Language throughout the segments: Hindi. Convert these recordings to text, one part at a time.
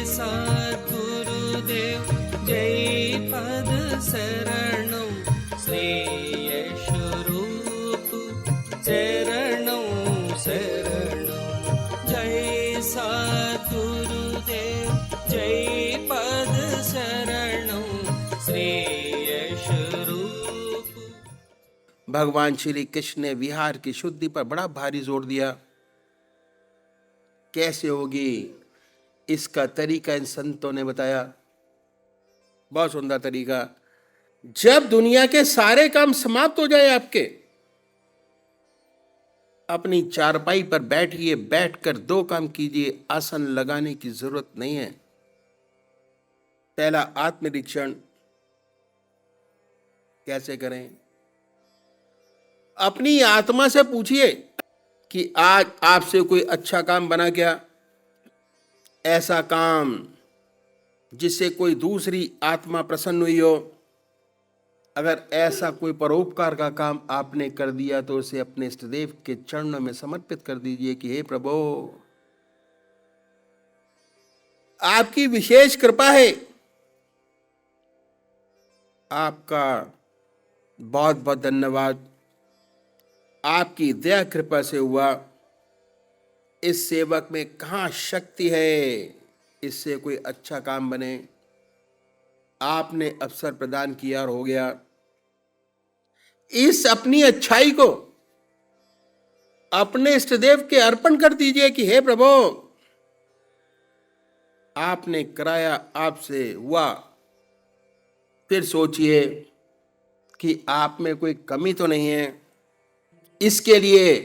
सद्गुरुदेव जय पद शरणं श्रेयस रूप शरणं शरणं जय सद्गुरुदेव जय पद शरणं श्रेयस रूप। भगवान श्री कृष्ण ने विहार की शुद्धि पर बड़ा भारी जोर दिया। कैसे होगी इसका तरीका इन संतों ने बताया, बहुत सुंदर तरीका। जब दुनिया के सारे काम समाप्त हो जाए आपके, अपनी चारपाई पर बैठिए, बैठकर 2 काम कीजिए, आसन लगाने की जरूरत नहीं है। पहला आत्मनिरीक्षण कैसे करें? अपनी आत्मा से पूछिए कि आज आपसे कोई अच्छा काम बना क्या? ऐसा काम जिससे कोई दूसरी आत्मा प्रसन्न हुई हो। अगर ऐसा कोई परोपकार का काम आपने कर दिया तो उसे अपने इष्टदेव के चरणों में समर्पित कर दीजिए कि हे प्रभु, आपकी विशेष कृपा है, आपका बहुत बहुत धन्यवाद। आपकी दया कृपा से हुआ। इस सेवक में कहाँ शक्ति है इससे कोई अच्छा काम बने। आपने अवसर प्रदान किया और हो गया। इस अपनी अच्छाई को अपने इष्टदेव के अर्पण कर दीजिए कि हे प्रभु, आपने कराया, आपसे हुआ। फिर सोचिए कि आप में कोई कमी तो नहीं है। इसके लिए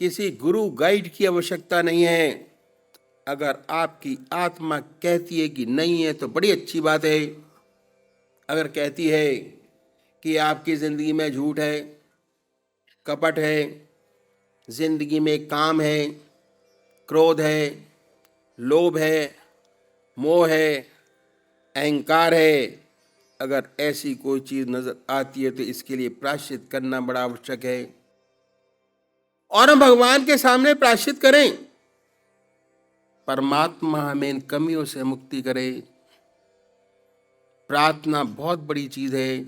किसी गुरु गाइड की आवश्यकता नहीं है। अगर आपकी आत्मा कहती है कि नहीं है तो बड़ी अच्छी बात है। अगर कहती है कि आपकी जिंदगी में झूठ है, कपट है, जिंदगी में काम है, क्रोध है, लोभ है, मोह है, अहंकार है, अगर ऐसी कोई चीज नजर आती है तो इसके लिए प्रायश्चित करना बड़ा आवश्यक है। और हम भगवान के सामने प्रायश्चित करें। परमात्मा हमें इन कमियों से मुक्ति करे। प्रार्थना बहुत बड़ी चीज है।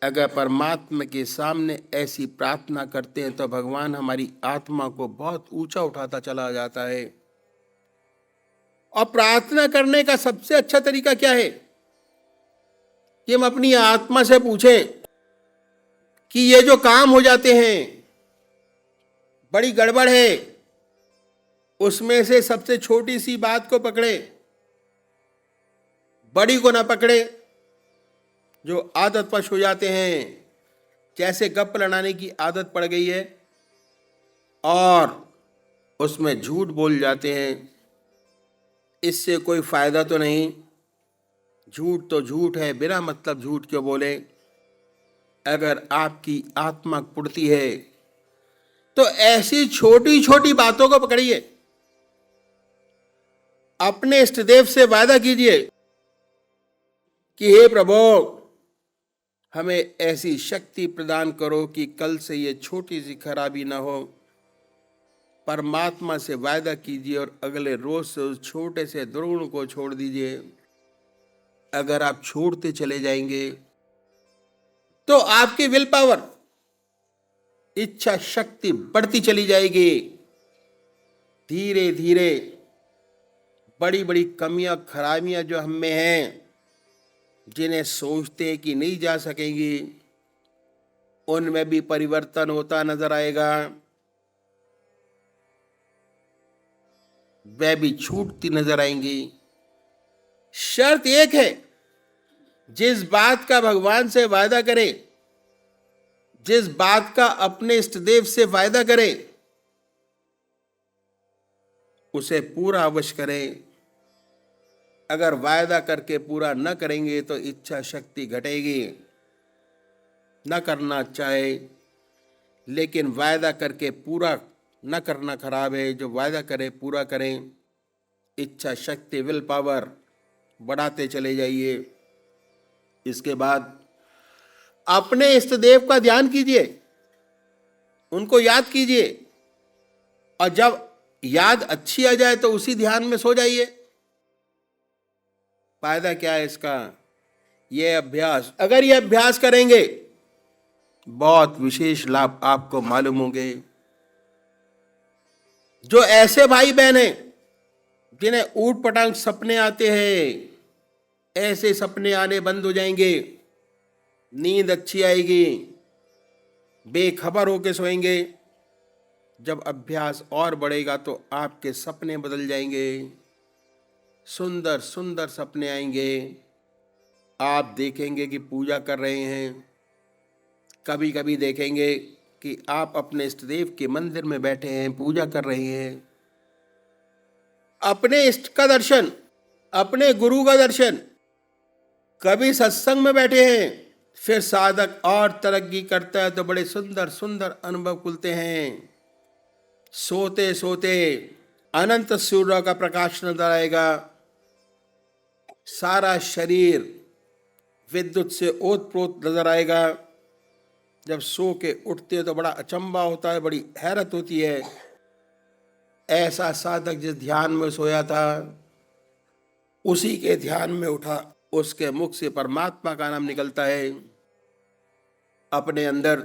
अगर परमात्मा के सामने ऐसी प्रार्थना करते हैं तो भगवान हमारी आत्मा को बहुत ऊंचा उठाता चला जाता है। और प्रार्थना करने का सबसे अच्छा तरीका क्या है कि हम अपनी आत्मा से पूछें कि ये जो काम हो जाते हैं, बड़ी गड़बड़ है, उसमें से सबसे छोटी सी बात को पकड़े, बड़ी को ना पकड़े। जो आदतवश हो जाते हैं, जैसे गप लड़ाने की आदत पड़ गई है और उसमें झूठ बोल जाते हैं, इससे कोई फायदा तो नहीं। झूठ तो झूठ है, बिना मतलब झूठ क्यों बोले। अगर आपकी आत्मा कुड़ती है तो ऐसी छोटी छोटी बातों को पकड़िए। अपने इष्टदेव से वादा कीजिए कि हे प्रभु, हमें ऐसी शक्ति प्रदान करो कि कल से ये छोटी सी खराबी ना हो। परमात्मा से वादा कीजिए और अगले रोज से उस छोटे से दुर्गुण को छोड़ दीजिए। अगर आप छोड़ते चले जाएंगे तो आपकी विल पावर, इच्छा शक्ति बढ़ती चली जाएगी। धीरे धीरे बड़ी बड़ी कमियां, खराबियां जो हम में हैं, जिन्हें सोचते कि नहीं जा सकेंगी, उनमें भी परिवर्तन होता नजर आएगा। वह भी छूटती नजर आएंगी। शर्त एक है, जिस बात का भगवान से वादा करे, जिस बात का अपने इष्टदेव से वादा करे, उसे पूरा अवश्य करें। अगर वायदा करके पूरा न करेंगे तो इच्छा शक्ति घटेगी। न करना चाहे, लेकिन वायदा करके पूरा न करना खराब है। जो वायदा करे पूरा करें। इच्छा शक्ति, विल पावर बढ़ाते चले जाइए। इसके बाद अपने इष्ट देव का ध्यान कीजिए, उनको याद कीजिए। और जब याद अच्छी आ जाए तो उसी ध्यान में सो जाइए। फायदा क्या है इसका? ये अभ्यास, अगर ये अभ्यास करेंगे, बहुत विशेष लाभ आपको मालूम होंगे। जो ऐसे भाई बहन हैं जिन्हें ऊट पटांग सपने आते हैं, ऐसे सपने आने बंद हो जाएंगे, नींद अच्छी आएगी, बेखबर होके सोएंगे। जब अभ्यास और बढ़ेगा तो आपके सपने बदल जाएंगे, सुंदर सुंदर सपने आएंगे। आप देखेंगे कि पूजा कर रहे हैं, कभी कभी देखेंगे कि आप अपने इष्ट देव के मंदिर में बैठे हैं, पूजा कर रहे हैं। अपने इष्ट का दर्शन, अपने गुरु का दर्शन, कभी सत्संग में बैठे हैं, फिर साधक और तरक्की करता है तो बड़े सुंदर सुंदर अनुभव खुलते हैं। सोते सोते अनंत सूर्य का प्रकाश नजर आएगा, सारा शरीर विद्युत से ओतप्रोत नजर आएगा। जब सो के उठते हैं तो बड़ा अचंभा होता है, बड़ी हैरत होती है। ऐसा साधक जिस ध्यान में सोया था, उसी के ध्यान में उठा, उसके मुख से परमात्मा का नाम निकलता है। अपने अंदर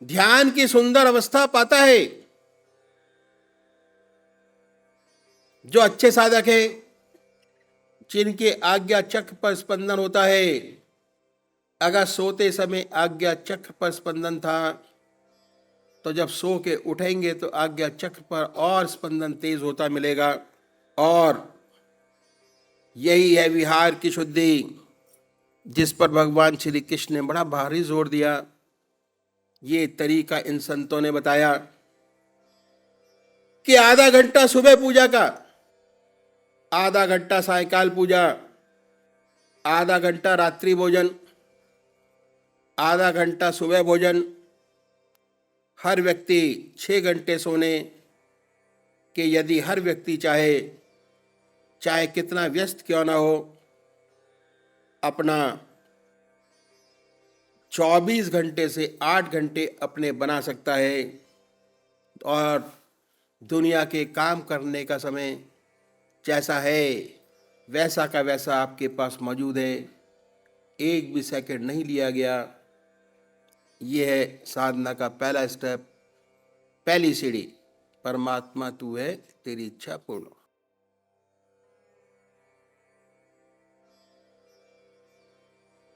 ध्यान की सुंदर अवस्था पाता है। जो अच्छे साधक है, जिनके आज्ञा चक्र पर स्पंदन होता है, अगर सोते समय आज्ञा चक्र पर स्पंदन था तो जब सो के उठेंगे तो आज्ञा चक्र पर और स्पंदन तेज होता मिलेगा। और यही है विहार की शुद्धि, जिस पर भगवान श्री कृष्ण ने बड़ा भारी जोर दिया। ये तरीका इन संतों ने बताया कि आधा घंटा सुबह पूजा का, आधा घंटा सायकाल पूजा, आधा घंटा रात्रि भोजन, आधा घंटा सुबह भोजन। हर व्यक्ति 6 घंटे सोने के, यदि हर व्यक्ति चाहे कितना व्यस्त क्यों ना हो, अपना 24 घंटे से 8 घंटे अपने बना सकता है। और दुनिया के काम करने का समय जैसा है वैसा का वैसा आपके पास मौजूद है, एक भी सेकंड नहीं लिया गया। यह है साधना का पहला स्टेप, पहली सीढ़ी। परमात्मा तू है, तेरी इच्छा पूर्ण हो।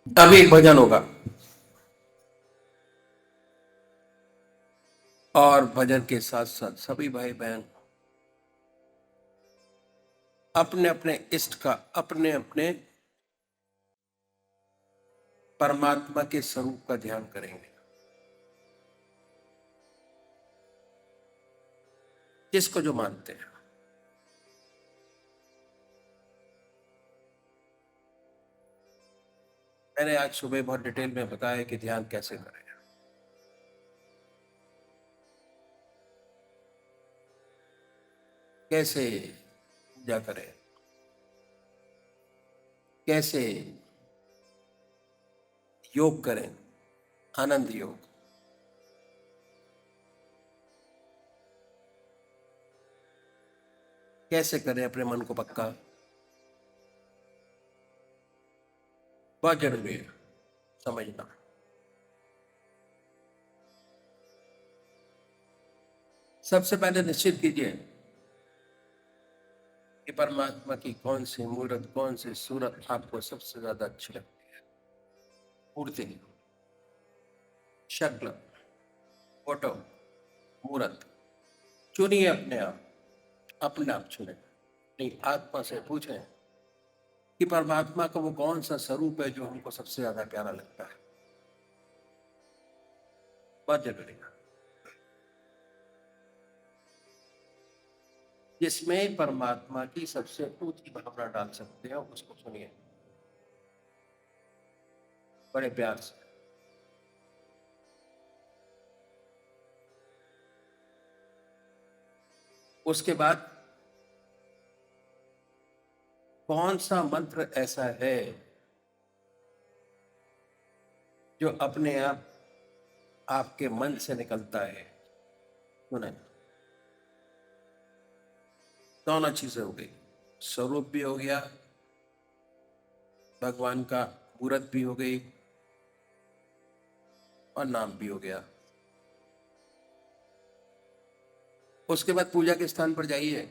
अभी एक भजन होगा और भजन के साथ साथ सभी भाई बहन अपने अपने इष्ट का, अपने अपने परमात्मा के स्वरूप का ध्यान करेंगे, जिसको जो मानते हैं। मैंने आज सुबह बहुत डिटेल में बताया कि ध्यान कैसे करें, कैसे पूजा करें, कैसे योग करें, आनंद योग। कैसे करें अपने मन को पक्का, बहुत जरूरी है समझना। सबसे पहले निश्चित कीजिए कि परमात्मा की कौन सी मूर्त, कौन सी सूरत आपको सबसे ज्यादा अच्छी लगती है। मूर्ति, शक्ल, फोटो, मूर्त चुनिए अपने आप चुने। नहीं, आत्मा से पूछें कि परमात्मा का वो कौन सा स्वरूप है जो हमको सबसे ज्यादा प्यारा लगता है। बहुत जरूरी है। जिसमें परमात्मा की सबसे ऊंची भावना डाल सकते हैं उसको सुनिए बड़े प्यार से। उसके बाद कौन सा मंत्र ऐसा है जो अपने आप आपके मन से निकलता है, सुने। दोनों चीजें हो गई, स्वरूप भी हो गया, भगवान का मूर्त भी हो गई और नाम भी हो गया। उसके बाद पूजा के स्थान पर जाइए,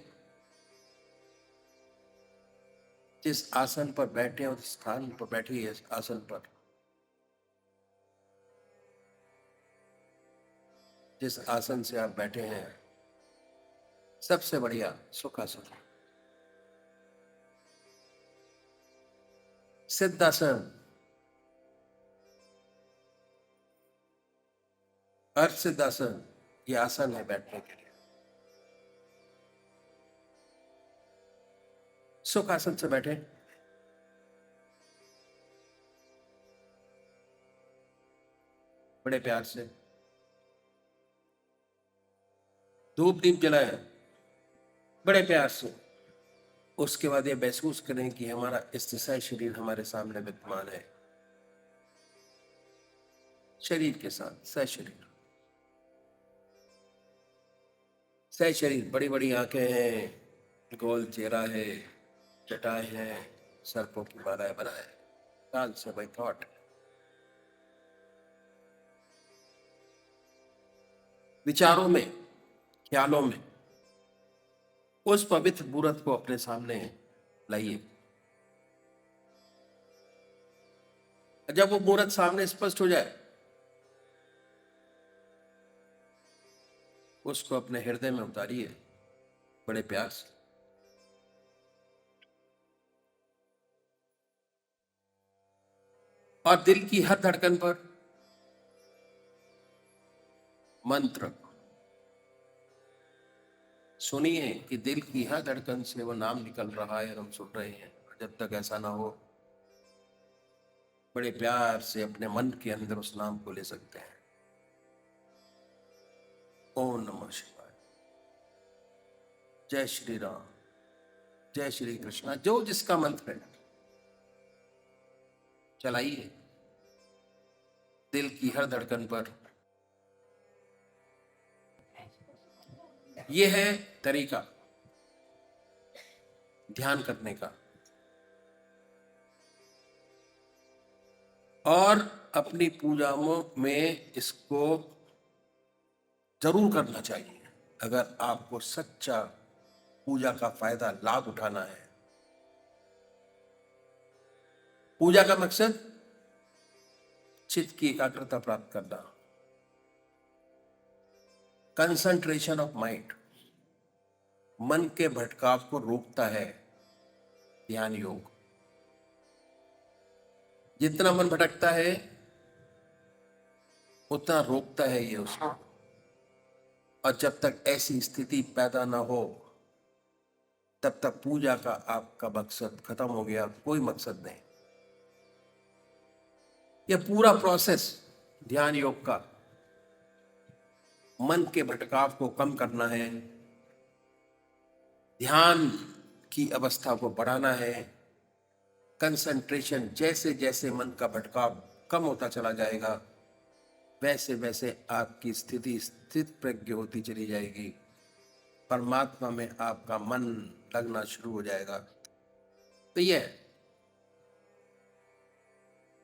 जिस आसन पर बैठे हैं उस स्थान पर बैठिए, आसन पर जिस आसन से आप बैठे हैं सबसे बढ़िया सुखासन, सिद्धासन, अर्ध सिद्धासन, ये आसन है बैठने के लिए। सुखासन से बैठे, बड़े प्यार से धूप दीप जलाए, बड़े प्यार से। उसके बाद ये महसूस करें कि हमारा स्थिर शरीर हमारे सामने विद्यमान है, शरीर के साथ सशरीर, सशरीर, बड़ी बड़ी आंखें हैं, गोल चेहरा है, जटाएं हैं, सर्पों की मालाएं बनाए, काल से बाई थॉट, विचारों में, ख्यालों में उस पवित्र मूर्त को अपने सामने लाइए। जब वो मूर्त सामने स्पष्ट हो जाए, उसको अपने हृदय में उतारिए बड़े प्यार से। और दिल की हर धड़कन पर मंत्र सुनिए कि दिल की हर धड़कन से वो नाम निकल रहा है और हम सुन रहे हैं। जब तक ऐसा ना हो, बड़े प्यार से अपने मन के अंदर उस नाम को ले सकते हैं। ओम नमः शिवाय, जय श्री राम, जय श्री कृष्णा, जो जिसका मंत्र है चलाइए दिल की हर धड़कन पर। यह है तरीका ध्यान करने का। और अपनी पूजाओं में इसको जरूर करना चाहिए अगर आपको सच्चा पूजा का फायदा लाभ उठाना है। पूजा का मकसद चित्त की एकाग्रता प्राप्त करना, कंसंट्रेशन ऑफ माइंड, मन के भटकाव को रोकता है ध्यान योग। जितना मन भटकता है उतना रोकता है ये उसको। और जब तक ऐसी स्थिति पैदा ना हो तब तक पूजा का आपका मकसद खत्म हो गया, कोई मकसद नहीं। यह पूरा प्रोसेस ध्यान योग का मन के भटकाव को कम करना है, ध्यान की अवस्था को बढ़ाना है। कंसंट्रेशन, जैसे जैसे मन का भटकाव कम होता चला जाएगा वैसे वैसे आपकी स्थिति स्थित प्रज्ञ होती चली जाएगी, परमात्मा में आपका मन लगना शुरू हो जाएगा। तो यह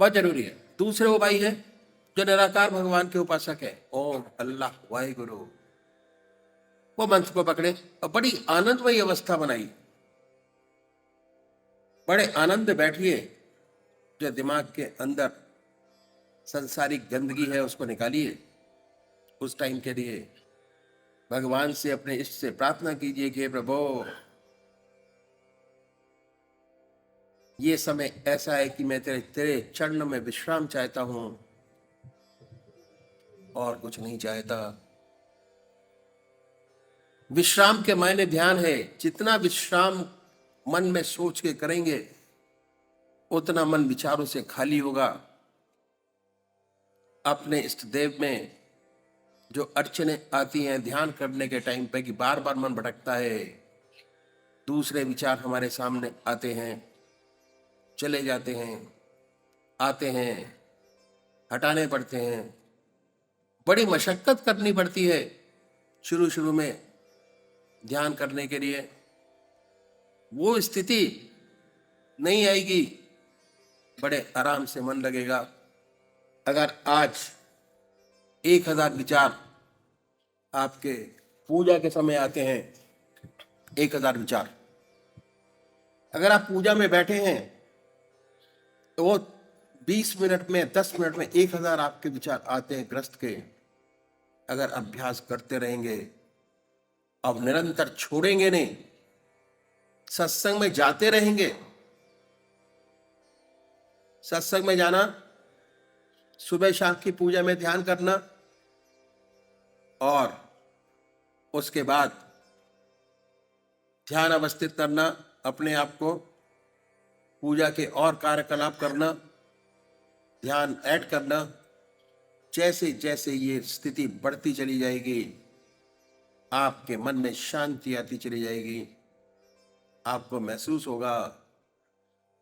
बहुत जरूरी है। दूसरे वो भाई है जो निराकार भगवान के उपासक है, ओम अल्लाह वाहिगुरु, वो मंत्र को पकड़े और बड़ी आनंदमयी अवस्था बनाई, बड़े आनंद बैठिए। जो दिमाग के अंदर संसारिक गंदगी है उसको निकालिए। उस टाइम के लिए भगवान से, अपने इष्ट से प्रार्थना कीजिए कि प्रभु ये समय ऐसा है कि मैं तेरे चरण में विश्राम चाहता हूं और कुछ नहीं चाहता। विश्राम के मायने ध्यान है। जितना विश्राम मन में सोच के करेंगे उतना मन विचारों से खाली होगा। अपने इष्ट देव में जो अड़चने आती हैं ध्यान करने के टाइम पे कि बार बार मन भटकता है, दूसरे विचार हमारे सामने आते हैं, चले जाते हैं, आते हैं, हटाने पड़ते हैं, बड़ी मशक्कत करनी पड़ती है शुरू शुरू में ध्यान करने के लिए। वो स्थिति नहीं आएगी, बड़े आराम से मन लगेगा। अगर आज 1000 विचार आपके पूजा के समय आते हैं, 1000 विचार, अगर आप पूजा में बैठे हैं तो वो 20 मिनट में, 10 मिनट में 1000 आपके विचार आते हैं ग्रस्त के। अगर अभ्यास करते रहेंगे, अब निरंतर छोड़ेंगे नहीं, सत्संग में जाते रहेंगे। सत्संग में जाना, सुबह शाम की पूजा में ध्यान करना, और उसके बाद ध्यान अवस्थित करना, अपने आप को पूजा के और कार्यकलाप करना, ध्यान ऐड करना। जैसे जैसे ये स्थिति बढ़ती चली जाएगी, आपके मन में शांति आती चली जाएगी। आपको महसूस होगा,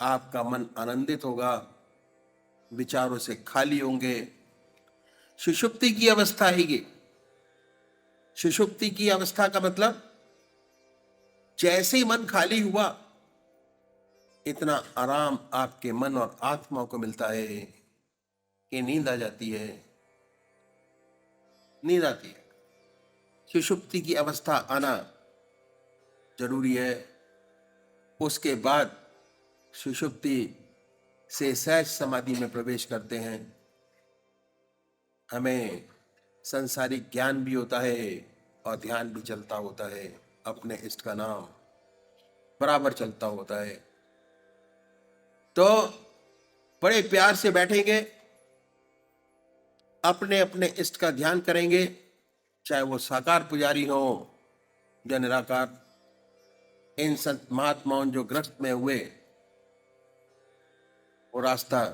आपका मन आनंदित होगा, विचारों से खाली होंगे। सुषुप्ति की अवस्था आएगी। सुषुप्ति की अवस्था का मतलब, जैसे ही मन खाली हुआ, इतना आराम आपके मन और आत्मा को मिलता है कि नींद आ जाती है। नींद आती है। सुषुप्ति की अवस्था आना जरूरी है। उसके बाद सुषुप्ति से सहज समाधि में प्रवेश करते हैं। हमें संसारिक ज्ञान भी होता है और ध्यान भी चलता होता है। अपने इष्ट का नाम बराबर चलता होता है। तो बड़े प्यार से बैठेंगे, अपने अपने इष्ट का ध्यान करेंगे, चाहे वो साकार पुजारी हो या निराकार। इन संत महात्माओं जो ग्रस्त में हुए, वो रास्ता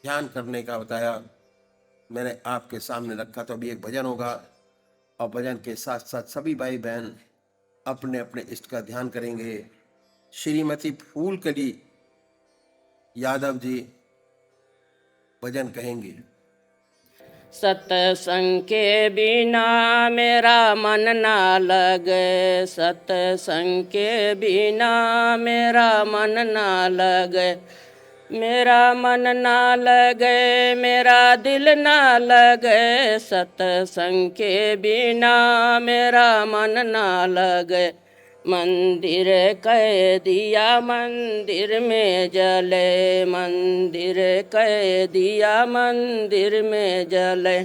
ध्यान करने का बताया, मैंने आपके सामने रखा। तो अभी एक भजन होगा, और भजन के साथ साथ सभी भाई बहन अपने अपने इष्ट का ध्यान करेंगे। श्रीमती फूलकली यादव जी भजन कहेंगे। सत्संग के बिना मेरा मन ना लगे, सत्संग के बिना मेरा मन ना लगे, मेरा मन ना लगे, मेरा दिल ना लगे, सत्संग के बिना मेरा मन ना लगे। मंदिर कह दिया मंदिर में जले, मंदिर कह दिया मंदिर में जले,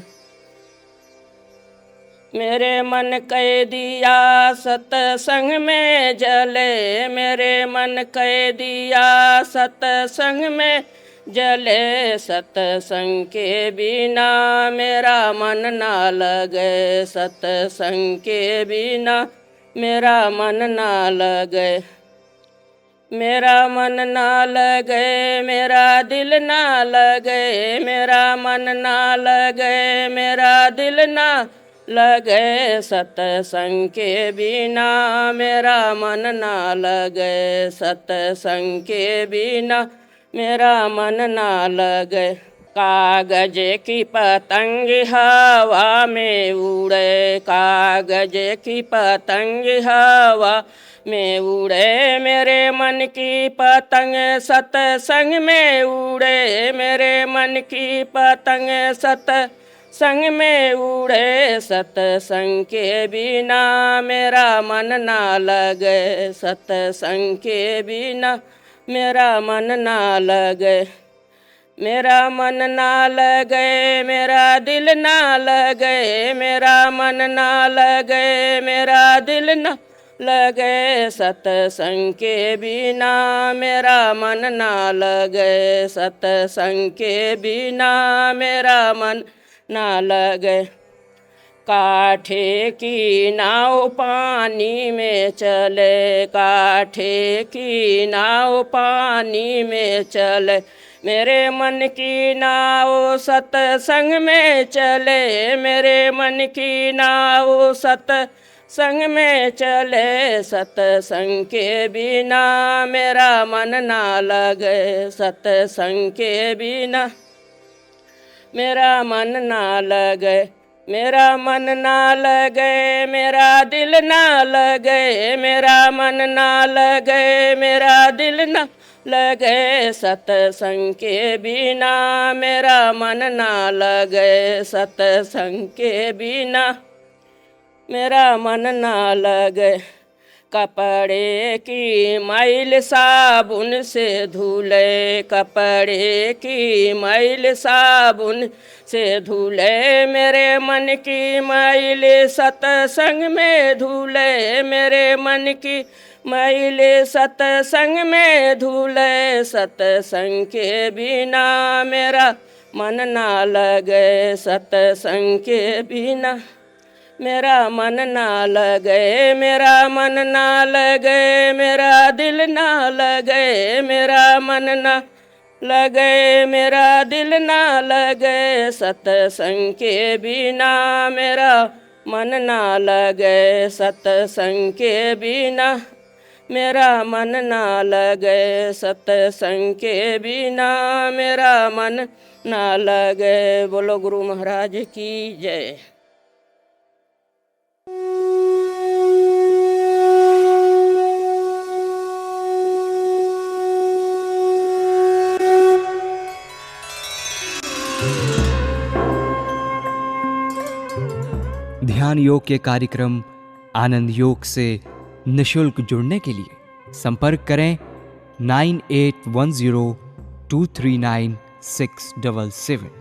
मेरे मन कह दिया सत्संग में जले, मेरे मन कह दिया सत्संग में जले, सत्संग के बिना मेरा मन ना लगे, सत्संग के बिना मेरा मन ना लगे, मेरा मन ना लगे, मेरा दिल ना लगे, मेरा मन ना लगे, मेरा दिल ना लगे, सत्संग के बिना मेरा मन ना लगे, सत्संग के बिना मेरा मन ना लगे। कागज की पतंग हवा में उड़े, कागज की पतंग हवा में उड़े, मेरे मन की पतंग सत्संग में उड़े, मेरे मन की पतंग सत्संग में उड़े, सत्संग के बिना मेरा मन ना लगे, सत्संग के बिना मेरा मन ना लगे, मेरा मन ना लगे, मेरा दिल ना लगे, मेरा मन ना लगे, मेरा दिल ना लगे, सत्संग के बिना मेरा मन ना लगे, सत्संग के बिना मेरा मन ना लगे। काठे की नाव पानी में चले, काठे की नाव पानी में चले, मेरे मन की नाव सत्संग में चले, मेरे मन की नाव सत्संग में चले, सत्संग के बिना मेरा मन ना लगे, सत्संग के बिना मेरा मन ना लगे। मेरा मन ना लगे, मेरा दिल ना लगे, मेरा मन ना लगे, मेरा दिल ना लगे, सत्संग के बिना मेरा मन ना लगे, सत्संग के बिना मेरा मन ना लगे। कपड़े की मैल साबुन से धुले, कपड़े की मैल साबुन से धुले, मेरे मन की मैल सत्संग में धुले, मेरे मन की मैल सत्संग में धुले, सत्संग के बिना मेरा मन ना लगे, सत्संग के बिना मेरा मन ना लगे, मेरा मन ना लगे, मेरा दिल ना लगे, मेरा मन ना लगे, मेरा दिल ना लगे, सत्संग के बिना मेरा मन ना लगे, सत्संग के बिना मेरा मन ना लगे, सत्संग के बिना मेरा मन ना लगे। बोलो गुरु महाराज की जय। ध्यान योग के कार्यक्रम आनंद योग से निशुल्क जुड़ने के लिए संपर्क करें 9810239677।